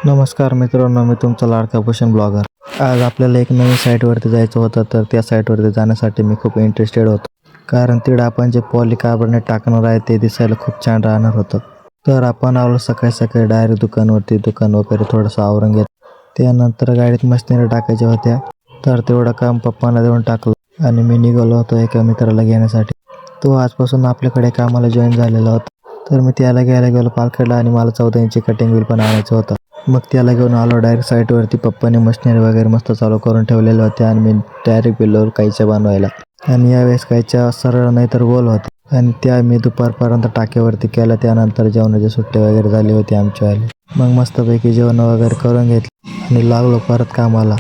नमस्कार मित्रांनो, मी तुमचा लाडका भूषण ब्लॉगर. आज आपल्याला एक नवीन साईटवरती जायचं होतं. तर त्या साईटवरती जाण्यासाठी मी खूप इंटरेस्टेड होतो, कारण तिकडे आपण जे पॉलीकार्बोनेट टाकणार आहे ते दिसायला खूप छान राहणार होतं. तर आपण आलो सकाळी सकाळी डायरेक्ट दुकान वगैरे थोडंसं आवरून घेत. त्यानंतर गाडीत मशिनरी टाकायच्या होत्या, तर तेवढं काम पप्पांना देऊन टाकलं आणि मी निघालो होतो एका मित्राला घेण्यासाठी. तो आजपासून आपल्याकडे कामाला जॉईन झालेला होता. तर मी त्याला घ्यायला गेलो पालखेडला आणि मला 14 इंची कटिंग व्हील पण आणायचं होतं. मग त्याला घेऊन आलो डायरेक्ट साईटवरती. पप्पाने मशिनरी वगैरे मस्त चालू करून ठेवलेल्या होत्या आणि मी डायरेक्ट गेलो कैच्या बनवायला. आणि यावेळेस कैच्या सरळ नाही तर गोल होत्या आणि त्या मी दुपारपर्यंत टाक्यावरती केल्या. त्यानंतर जेवणाची सुट्टी वगैरे झाली होती आमच्यावाली. मग मस्तपैकी जेवण वगैरे करून घेतली आणि लागलो परत कामाला.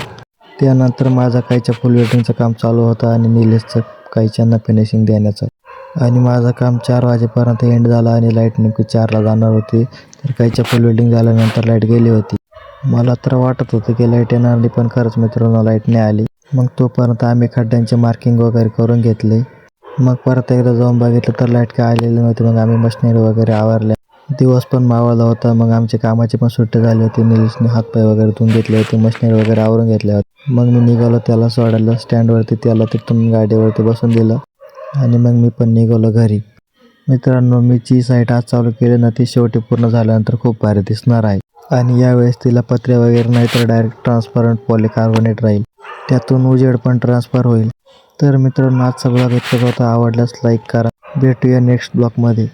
त्यानंतर माझा कैच्या फुल वेटिंगचं काम चालू होतं आणि निलेशचं कैच्यांना फिनिशिंग देण्याचं. आणि माझं काम 4 वाजेपर्यंत एंड झालं आणि लाईट नेमकी 4ला जाणार होती. तर कैच्या फुल वेल्डिंग झाल्यानंतर लाईट गेली होती. मला तर वाटत होतं की लाईट येणार नाही, पण खरंच मित्रांनो लाईट नाही आली. मग तोपर्यंत आम्ही खड्ड्यांचे मार्किंग वगैरे करून घेतले. मग परत एकदा जाऊन बघितलं तर लाईट काय आलेली नव्हती. मग आम्ही मशिनरी वगैरे आवरल्या. दिवस पण मावळला होता. मग आमची कामाची पण सुट्टी झाली होती. निलेशने हातपाय वगैरे धुवून घेतले होते, मशिनरी वगैरे आवरून घेतल्या होत्या. मग मी निघालो त्याला सोडायला स्टँडवरती. त्याला तिथून गाडीवरती बसून दिलं आणि मग मी पण निघालो घरी. मित्रांनो, मी जी साईट आज चालू केली ना, ती शेवटी पूर्ण झाल्यानंतर खूप भारी दिसणार आहे. आणि यावेळेस तिला पत्रे वगैरे नाही तर डायरेक्ट ट्रान्सपरंट पॉलीकार्बोनेट राहील. त्यातून उजेड पण ट्रान्सफर होईल. तर मित्रांनो, आजचा ब्लॉग इतकाच होता. आवडल्यास लाईक करा. भेटूया नेक्स्ट ब्लॉगमध्ये.